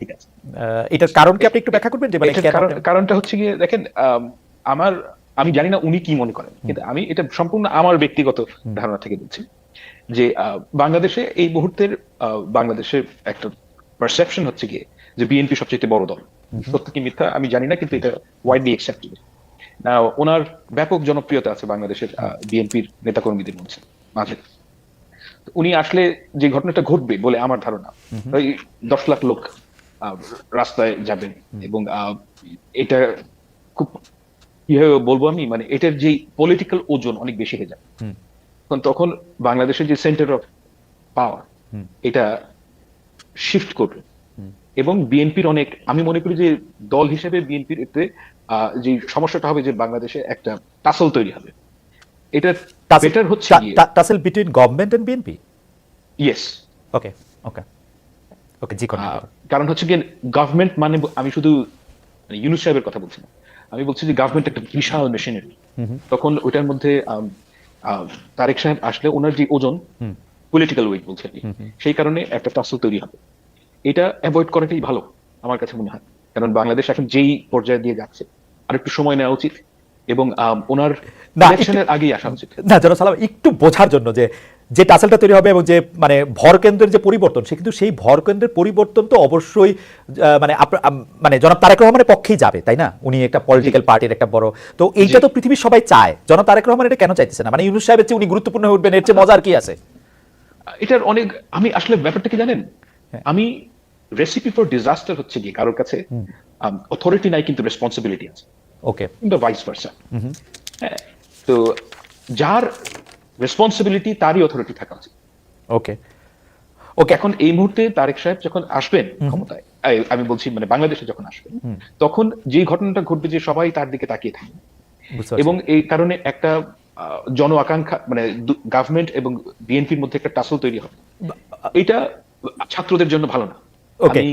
ঠিক আছে, এটার কারণ কি আপনি একটু ব্যাখ্যা করবেন যে মানে এটার কেন? কারণটা হচ্ছে গিয়ে দেখেন, আমার আমি জানি না উনি কি মনে করেন, কিন্তু আমি এটা সম্পূর্ণ আমার ব্যক্তিগত হুম, ধারণা থেকে বলছি যে বাংলাদেশে এই মুহূর্তের বাংলাদেশের একটা পারসেপশন হচ্ছে গিয়ে যে বিএনপি সবচেয়ে বড় দল। হুম, সত্য কি মিথ্যা আমি জানি না, কিন্তু এটা ওয়াইডলি অ্যাকসেপ্টেড। না, ওনার ব্যাপক জনপ্রিয়তা আছে বাংলাদেশের হুম, বিএনপির নেতাকর্মীদের মধ্যে মাঝে। তো উনি আসলে যে ঘটনাটা ঘটবে বলে আমার ধারণা, হুম, হুম, ওই 10 লাখ লোক রাস্তায় যাবেন, হুম, এবং এটা খুব কিভাবে বলবো আমি, মানে এটার যে পলিটিক্যাল ওজন অনেক বেশি হয়ে যায়। হুম, তখন বাংলাদেশের যে সেন্টার অফ পাওয়ার, হুম, এটা শিফট করবে। হুম। এবং বিএনপির অনেক, আমি মনে করি যে দল হিসেবে বিএনপির এতে যে সমস্যাটা হবে যে বাংলাদেশে একটা টাসল তৈরি হবে। এটা বেটার হচ্ছে গিয়ে, tussle between government and BNP. Yes. Okay, okay, okay, জি কন্টিনিউ করুন। কারণ হচ্ছে গিয়ে গভর্নমেন্ট মানে আমি শুধু মানে ইউনূস সাহেবের কথা বলছি না, আমি বলছি যে গভর্নমেন্ট একটা বিশাল মেশিনারি। হুম, হুম, তখন ওইটার মধ্যে তারেক সাহেব আসলে ওনার যে ওজন, হুম, পলিটিক্যাল ওয়েট বলছি আমি, হুম, হুম। সেই কারণে একটা টাসল তৈরি হবে। এটা অ্যাভয়েড করাটাই ভালো আমার কাছে মনে হয়। কারণ বাংলাদেশ এখন যেই পর্যায়ে দিয়ে যাচ্ছে, আর একটু সময় নেওয়া উচিত, এবং ওনার না একটু, ইলেকশনের আগেই আসা উচিত। না জনাব সালাম একটু বোঝার জন্য যে যে টাসেলটা তৈরি হবে এবং যে মানে ভর কেন্দ্রের যে পরিবর্তন, সে কিন্তু সেই ভর কেন্দ্রের পরিবর্তন তো অবশ্যই মানে মানে জনাব তারেক রহমানের পক্ষেই যাবে, তাই না? উনি একটা জি, পলিটিক্যাল পার্টির একটা বড়, তো জি। এইটা তো পৃথিবীর সবাই চায়। জনাব তারেক রহমান এটা কেন চাইতেছে না? মানে ইউনূস সাহেবের চেয়ে উনি গুরুত্বপূর্ণ হয়ে উঠবেন, এর চেয়ে মজার কি আছে? এটার অনেক, আমি আসলে ব্যাপারটা কি জানেন, হ্যাঁ, আমি রেসিপি ফর ডিজাস্টার হচ্ছে কি কারোর কাছে হুম, অথরিটি নাই কিন্তু রেসপন্সিবিলিটি আছে, ওকে, কিংবা ভাইস ভার্সা। হুম, হুম, হ্যাঁ, তো যার রেসপন্সিবিলিটি তারই অথরিটি থাকা উচিত। ওকে, ওকে, এখন এই মুহূর্তে তারেক সাহেব যখন আসবেন হুম, হুম, ক্ষমতায়, আমি বলছি মানে বাংলাদেশে যখন আসবেন, হুম, তখন যে ঘটনাটা ঘটবে যে সবাই তার দিকে তাকিয়ে থাকবে। বুঝতে পারছি। এবং এই কারণে একটা জন আকাঙ্ক্ষা, মানে গভর্নমেন্ট এবং বিএনপির মধ্যে একটা টাসল তৈরি হবে। এটা ছাত্রদের জন্য ভালো না। ওকে, আমি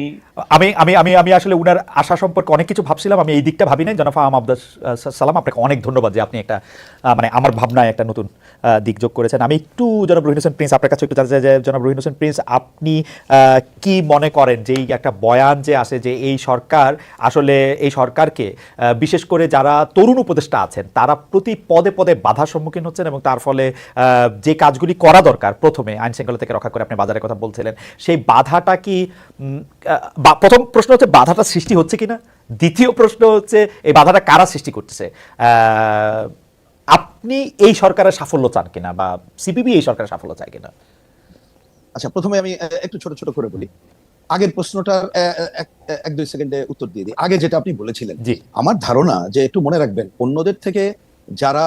আমি আমি আমি আমি আসলে উনার আশা সম্পর্কে অনেক কিছু ভাবছিলাম, আমি এই দিকটা ভাবি নাই। জনাব ফাহাম আব্দুল সালাম, আপনাকে অনেক ধন্যবাদ যে আপনি একটা মানে আমার ভাবনায় একটা নতুন দিক যোগ করেছেন। আমি একটু জনাব রহিন হোসেন প্রিন্স আপনার কাছে একটু জানতে চাই যে জনাব রহিন হোসেন প্রিন্স, আপনি কি মনে করেন যে এই একটা বয়ান যে আসে যে এই সরকার আসলে এই সরকারকে বিশেষ করে যারা তরুণ উপদেষ্টা আছেন তারা প্রতি পদে পদে বাধার সম্মুখীন হচ্ছেন, এবং তার ফলে যে কাজগুলি করা দরকার প্রথমে আইন শৃঙ্খলা থেকে রক্ষা করে আপনি বাজারের কথা বলছিলেন, সেই বাধাটা কি প্রথম প্রশ্ন হচ্ছে বাধাটা সৃষ্টি হচ্ছে কিনা, দ্বিতীয় প্রশ্ন হচ্ছে এই বাধাটা কারা সৃষ্টি করতেছে, আপনি এই সরকারের সাফল্য চান কিনা বা সিপিবি এই সরকারের সাফল্য চায় কিনা? আচ্ছা, প্রথমে আমি একটু ছোট ছোট করে বলি। আগের প্রশ্নটার এক দুই সেকেন্ডে উত্তর দিয়ে দিই। আগে যেটা আপনি বলেছিলেন, জি, আমার ধারণা যে একটু মনে রাখবেন, অন্যদের থেকে যারা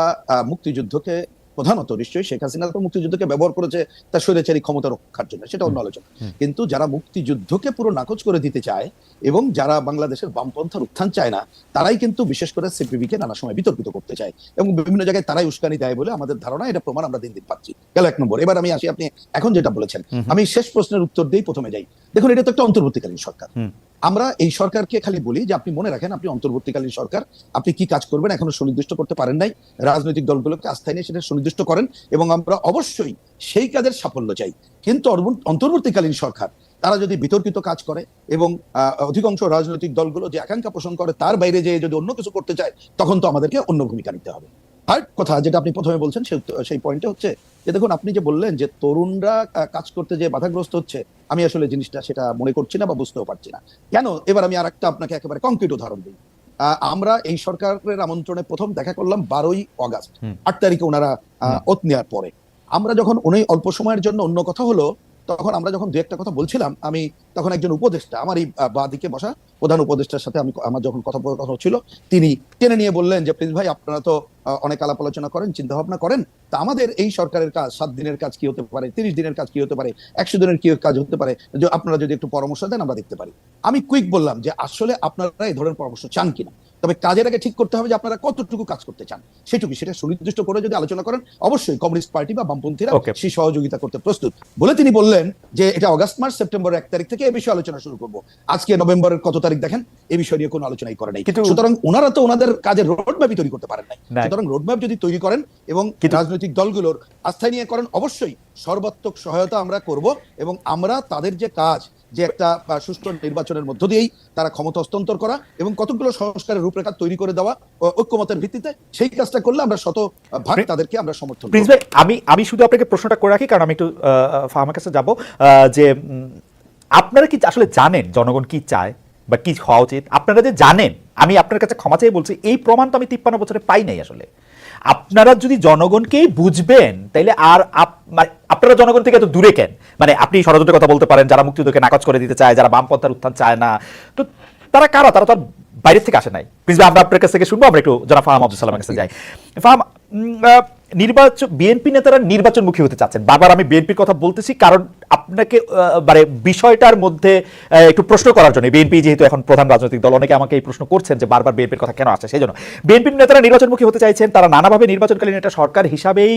মুক্তিযুদ্ধকে, প্রধানত নিশ্চয়ই শেখ হাসিনা তো মুক্তিযুদ্ধকে ব্যবহার করেছে তার স্বৈরাচারী ক্ষমতা রক্ষার জন্য, সেটা হুম, অন্য আলোচনা। হুম, কিন্তু যারা মুক্তিযুদ্ধকে পুরো নাকচ করে দিতে চায় এবং যারা বাংলাদেশের বামপন্থার উত্থান চায় না, তারাই কিন্তু বিশেষ করে সিপিবি কে নানা সময় বিতর্কিত করতে চায় এবং বিভিন্ন জায়গায় তারাই উস্কানি দেয় বলে আমাদের ধারণা। এটা প্রমাণ আমরা দিন দিন পাচ্ছি। গেল এক নম্বর। এবার আমি আসি আপনি এখন যেটা বলেছেন। হুম, আমি শেষ প্রশ্নের উত্তর দিয়েই প্রথমে যাই। দেখুন, এটা তো একটা অন্তর্বর্তীকালীন সরকার। হুম, আমরা এই সরকারকে খালি বলি যে আপনি মনে রাখেন আপনি অন্তর্বর্তীকালীন সরকার, আপনি কি কাজ করবেন এখনো সুনির্দিষ্ট করতে পারেন নাই। রাজনৈতিক দলগুলোকে আস্থায় নিয়ে সেটা সুনির্দিষ্ট করেন এবং আমরা অবশ্যই সেই কাজের সাফল্য চাই। কিন্তু অন্তর্বর্তীকালীন সরকার তারা যদি বিতর্কিত কাজ করে এবং অধিকাংশ রাজনৈতিক দলগুলো যে আকাঙ্ক্ষা পোষণ করে তার বাইরে যেয়ে যদি অন্য কিছু করতে চায়, তখন তো আমাদেরকে অন্য ভূমিকা নিতে হবে। আর কথা যেটা আপনি প্রথমে বলছেন সেই পয়েন্টে হচ্ছে যে দেখুন, আপনি যে বললেন যে তরুণরা কাজ করতে যে বাধাগ্রস্ত হচ্ছে, আমি আসলে জিনিসটা সেটা মনে করছি না বা বুঝতেও পারছি না কেন। এবার আমি আর একটা আপনাকে একেবারে কংক্রিট উদাহরণ দিই। আমরা এই সরকারের আমন্ত্রণে প্রথম দেখা করলাম 12ই অগাস্ট। হুম, 8 তারিখে ওনারা হুম, ওত নেওয়ার পরে আমরা যখন উনি অল্প সময়ের জন্য অন্য কথা হলো, তখন আমরা যখন দু একটা কথা বলছিলাম, আমি তখন একজন উপদেষ্টা আমার এই বাঁ দিকে বসা প্রধান উপদেষ্টার সাথে আমার যখন কথা হচ্ছিল, তিনি টেনে নিয়ে বললেন যে প্রিন্স ভাই, আপনারা তো অনেক আলাপ আলোচনা করেন, চিন্তা ভাবনা করেন, তা আমাদের এই সরকারের কাজ 7 দিনের কাজ কি হতে পারে, 30 দিনের কাজ কি হতে পারে, 100 দিনের কি কাজ হতে পারে, যে আপনারা যদি একটু পরামর্শ দেন আমরা দেখতে পারি। আমি কুইক বললাম যে আসলে আপনারা এই ধরনের পরামর্শ চান কিনা, তবে কাজের আগে ঠিক করতে হবে যে আপনারা কতটুকু কাজ করতে চান। সেটা সুনির্দিষ্ট করে যদি আলোচনা করেন, অবশ্যই কমিউনিস্ট পার্টি বা বামপন্থীরা ওকে, সেই সহযোগিতা করতে প্রস্তুত বলে তিনি বললেন যে এটা অগাস্ট মাস সেপ্টেম্বর 1 তারিখ থেকে এ বিষয়ে আলোচনা শুরু করব। আজকে নভেম্বরের কত তারিখ দেখেন, এই বিষয় নিয়ে কোনো আলোচনাই করে নাই। কিন্তু সুতরাং ওনারা তো ওনাদের কাজের রোডম্যাপই তৈরি করতে পারেন নাই। না, সুতরাং রোডম্যাপ যদি তৈরি করেন এবং কিন্তু রাজনৈতিক দলগুলোর আস্থায় নিয়ে করেন, অবশ্যই সর্বাত্মক সহায়তা আমরা করব এবং আমরা তাদের যে কাজ যে একটা সুষ্ঠু নির্বাচনের মধ্য দিয়েই তারা ক্ষমতা হস্তান্তর করা এবং কতগুলো সংস্কারের রূপরেখা তৈরি করে দেওয়া ঐক্যমতের ভিত্তিতে, সেই কাজটা করলে আমরা শতভাগ তাদেরকে আমরা সমর্থন প্রিন্স করব। ভাই, আমি শুধু আপনাকে প্রশ্নটা করে রাখি, কারণ আমি একটু ফাহামের কাছে যাব, যে আপনারা কি আসলে জানেন জনগণ কি চায় বা কি হওয়া উচিত? আপনারা যে জানেন, আমি আপনার কাছে ক্ষমা চেয়ে বলছি, এই প্রমাণ তো আমি 53 বছরে পাই নাই আসলে। আপনারা যদি জনগণকেই বুঝবেন, তাইলে আর মানে আপনারা জনগণ থেকে এত দূরে কেন? মানে আপনি ষড়যন্ত্রের কথা বলতে পারেন, যারা মুক্তিযুদ্ধকে নাকচ করে দিতে চায়, যারা বামপন্থার উত্থান চায় না, তো তারা কারা? তারা তো আর বাইরের থেকে আসে নাই। প্লিজ আমরা আপনার কাছ থেকে শুনবো, আমরা একটু জনাব ফাহাম আব্দুল সালামের কাছে যাই। ফাহাম, নির্বাচন, বিএনপি নেতারা নির্বাচনমুখী হতে চাচ্ছেন। বারবার আমি বিএনপির কথা বলতেছি কারণ আপনাকে মানে বিষয়টার মধ্যে একটু প্রশ্ন করার জন্য, বিএনপি যেহেতু এখন প্রধান রাজনৈতিক দল, অনেকে আমাকে এই প্রশ্ন করছেন যে বারবার বিএনপির কথা কেন আসে। সেই জন্য বিএনপির নেতারা নির্বাচনমুখী হতে চাইছেন, তারা নানাভাবে নির্বাচনকালীন একটা সরকার হিসাবেই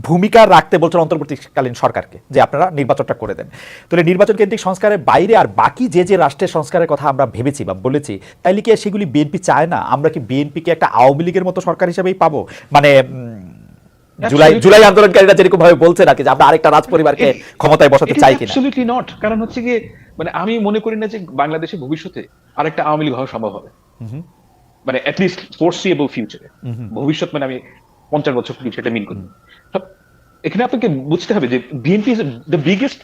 ভূমিকা রাখতে বলছেন অন্তর্বর্তীকালীন সরকারকে, যে আপনারা নির্বাচনটা করে দেন। তাহলে নির্বাচন কেন্দ্রিক সংস্কারের বাইরে আর বাকি যে রাষ্ট্রের সংস্কারের কথা আমরা ভেবেছি বা বলেছি, তাইলে কি সেগুলি বিএনপি চায় না? আমরা কি বিএনপিকে একটা আওয়ামী লীগের মতো সরকার হিসাবেই পাবো? মানে জুলাই আন্দোলনকারীরা যেরকম ভাবে বলছে নাকি যে আমরা আরেকটা রাজ পরিবারকে ক্ষমতায় বসাতে চাই কিনা? Absolutely not. কারণ হচ্ছে গিয়ে মানে আমি মনে করি না যে বাংলাদেশে ভবিষ্যতে আরেকটা আওয়ামী লীগ হওয়া সম্ভব হবে, মানে অ্যাটলিস্ট ফোরসিয়েবল ফিউচারে। ভবিষ্যৎ মানে আমি 50 বছর সেটা মিন করি। এখানে আপনাকে বুঝতে হবে যে BNP is the biggest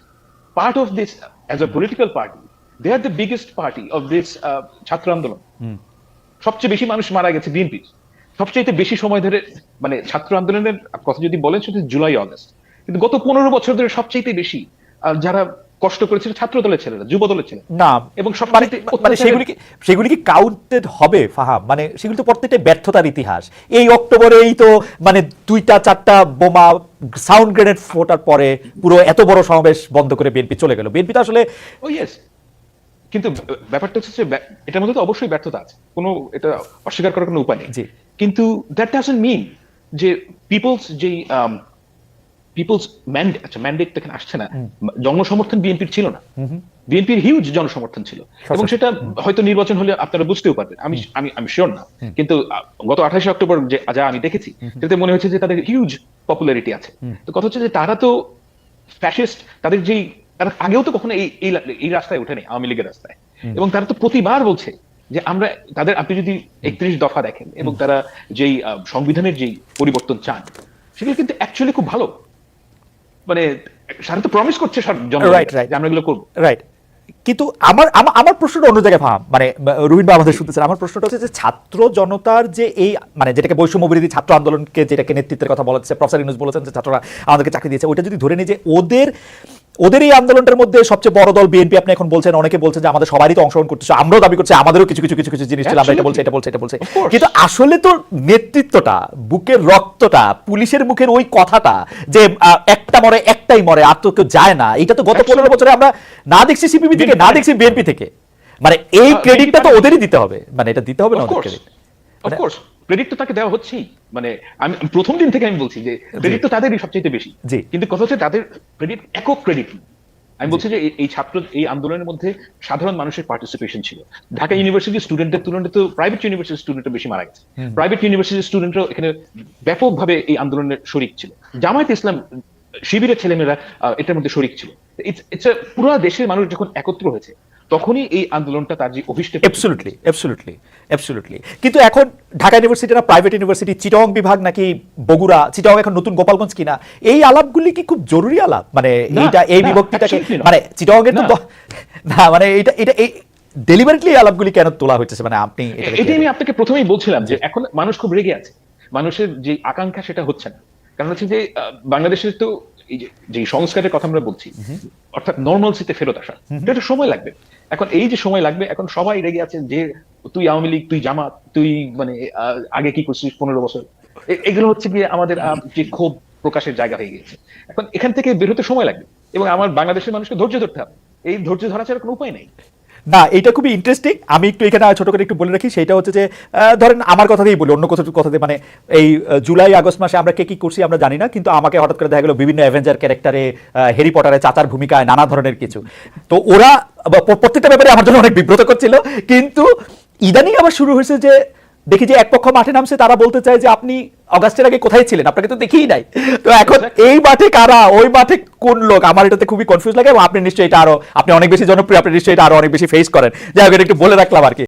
part of this as a political party. They are the biggest party of this ছাত্র আন্দোলন। সবচেয়ে বেশি মানুষ মারা গেছে বিএনপি, সবচেয়ে বেশি সময় ধরে, মানে ছাত্র আন্দোলনের কথা যদি বলেন সেটা জুলাই আগস্ট, কিন্তু গত 15 বছর ধরে সবচেয়ে বেশি যারা কষ্ট করেছিল ছাত্র দলের ছেলেরা, যুব দলের ছেলেরা। না, এবং মানে সেগুলি কি কাউন্টেড হবে ফাহাম? মানে সেগুলি তো প্রত্যেকটা ব্যর্থতার ইতিহাস। এই অক্টোবরেই তো মানে 2টা-4টা বোমা সাউন্ড গ্রেনেড ফোটার পরে পুরো এত বড় সমাবেশ বন্ধ করে বিএনপি চলে গেল। বিএনপি তো আসলে কিন্তু ব্যাপারটা হচ্ছে এটার মধ্যে তো অবশ্যই ব্যর্থতা আছে, কোনো এটা অস্বীকার করার কোনো উপায় নেই। কিন্তু দ্যাট ডাজন্ট মিন যে পিপলস ম্যান্ডেট এখানে আসছে না। জনসমর্থন বিএনপির ছিল না, বিএনপির হিউজ জনসমর্থন ছিল, এবং সেটা হয়তো নির্বাচন হলে আপনারা বুঝতেও পারবেন। আমি শিওর না, কিন্তু গত 28 অক্টোবর যা আমি দেখেছি সেটাতে মনে হচ্ছে যে তাদের হিউজ পপুলারিটি আছে। তো কথা হচ্ছে যে তারা তো ফ্যাসিস্ট, তাদের যেই তারা আগেও তো কখনো এই রাস্তায় ওঠেনি, আওয়ামী লীগের রাস্তায়, এবং তারা তো প্রতিবার বলছে যে আমরা তাদের, আপনি যদি 31 দফা দেখেন এবং তারা যেই সংবিধানের যেই পরিবর্তন চান সেগুলো কিন্তু অ্যাকচুয়ালি খুব ভালো। মানে সারা তো প্রমিস করছে জনগণকে আমরা এগুলো করবো, রাইট। কিন্তু আমার প্রশ্নটা অন্য জায়গায় ফাহাম, মানে রুবিন ভাই আমাদের শুনতেছেন, আমার প্রশ্নটা হচ্ছে যে ছাত্র জনতার যে এই মানে যেটাকে বৈষম্য বিরোধী ছাত্র আন্দোলনকে, যেটাকে নেতৃত্বের কথা বলা হচ্ছে, প্রফেসর ইউনূস বলেছেন যে ছাত্ররা আমাদেরকে চাকরি দিয়েছে, ওইটা যদি ধরে নিই যে ওদের এই আন্দোলনটার মধ্যে সবচেয়ে বড় দল বিএনপি, আপনি এখন বলছেন, অনেকে বলছেন যে আমাদের সবারই তো অংশগ্রহণ করতেছে, আমরাও দাবি করছি আমাদেরও কিছু কিছু কিছু কিছু জিনিস ছিল, আমরা এটা বলছে, কিন্তু আসলে তো নেতৃত্বটা, বুকের রক্তটা, পুলিশের মুখের ওই কথাটা যে একটা মরে একটাই মরে, আর তো কেউ যায় না, এটা তো গত 15 বছরে আমরা না দেখছি সিপিবি থেকে, না দেখছি বিএনপি থেকে। মানে এই ক্রেডিটটা তো ওদেরই দিতে হবে, মানে এটা দিতে হবে না ওদের ক্রেডিট। অফকোর্স ক্রেডিট তো তাকে দেওয়া হচ্ছেই, মানে আমি প্রথম দিন থেকে আমি বলছি যে ক্রেডিট তো তাদেরই সবচেয়ে বেশি, কিন্তু কথা হচ্ছে তাদের ক্রেডিট একক ক্রেডিট। আমি বলছি যে এই আন্দোলনের মধ্যে সাধারণ মানুষের পার্টিসিপেশন ছিল। ঢাকা ইউনিভার্সিটির স্টুডেন্টদের তুলনায় তো প্রাইভেট ইউনিভার্সিটির স্টুডেন্টরা বেশি মারা গেছে। প্রাইভেট ইউনিভার্সিটির স্টুডেন্টরাও এখানে ব্যাপকভাবে এই আন্দোলনের শরিক ছিল। জামায়াত ইসলাম শিবিরের ছেলেমেয়েরা এটার মধ্যে শরিক ছিল। পুরো দেশের মানুষ যখন একত্র হয়েছে তখনই এই আন্দোলনটা তার যে অভিষ্ট। অ্যাবসলিউটলি। কিন্তু এখন ঢাকা ইউনিভার্সিটি না প্রাইভেট ইউনিভার্সিটি, চিটং বিভাগ নাকি বগুড়া, চিটং এখন নতুন গোপালগঞ্জ কিনা, এই আলাপগুলি কি খুব জরুরি আলাপ? মানে এই বিভক্তিটাকে, মানে চিটং এর তো না, মানে এটা এই ডেলিভারিটলি আলাপগুলি কেন তোলা হচ্ছে? মানে আপনি এটাই আমি আপনাকে প্রথমেই বলছিলাম যে এখন মানুষ খুব রেগে আছে, মানুষের যে আকাঙ্ক্ষা সেটা হচ্ছে না। কারণ হচ্ছে যে বাংলাদেশের তো এই যে সংস্কারের কথা আমরা বলছি, অর্থাৎ নর্মালসিতে ফেরত আসা, এটা সময় লাগবে। এখন এই যে সময় লাগবে, এখন সবাই রেগে আছে যে তুই আওয়ামী লীগ, তুই জামাত, তুই মানে আগে কি করছিস 15 বছর, এগুলো হচ্ছে গিয়ে আমাদের যে ক্ষোভ প্রকাশের জায়গা হয়ে গেছে। এখন এখান থেকে বের হতে সময় লাগবে, এবং আমার বাংলাদেশের মানুষকে ধৈর্য ধরতে হবে। এই ধৈর্য ধরা ছাড়া কোনো উপায় নেই। না, এটা খুবই ইন্টারেস্টিং। আমি একটু এখানে ছোট করে একটু বলে রাখি, সেটা হচ্ছে যে ধরেন আমার কথাতেই বলি, অন্য কথাতে, মানে এই জুলাই আগস্ট মাসে আমরা কে কি করছি আমরা জানি না, কিন্তু আমাকে হঠাৎ করে দেখা গেল বিভিন্ন অ্যাভেঞ্জার ক্যারেক্টারে, হ্যারি পটারের চাচার ভূমিকায়, নানা ধরনের কিছু। তো ওরা প্রত্যেকটা ব্যাপারে আমার জন্য অনেক বিব্রত করছিল, কিন্তু ইদানিং আবার শুরু হয়েছে যে দেখি যে এক পক্ষ মাঠে নামছে, তারা বলতে চায় যে আপনি অগাস্টের আগে কোথায় ছিলেন, আপনাকে তো দেখিই নাই। তো এখন এই মাঠে কারা, ওই মাঠে কোন লোক, আমার এটাতে খুবই কনফিউজ লাগে। এবং আপনি নিশ্চয়ই এটা আরো, আপনি অনেক বেশি জনপ্রিয়, আপনি নিশ্চয়ই এটা আরো অনেক বেশি ফেস করেন। যাই হোক, এটা একটু বলে রাখলাম আর কি।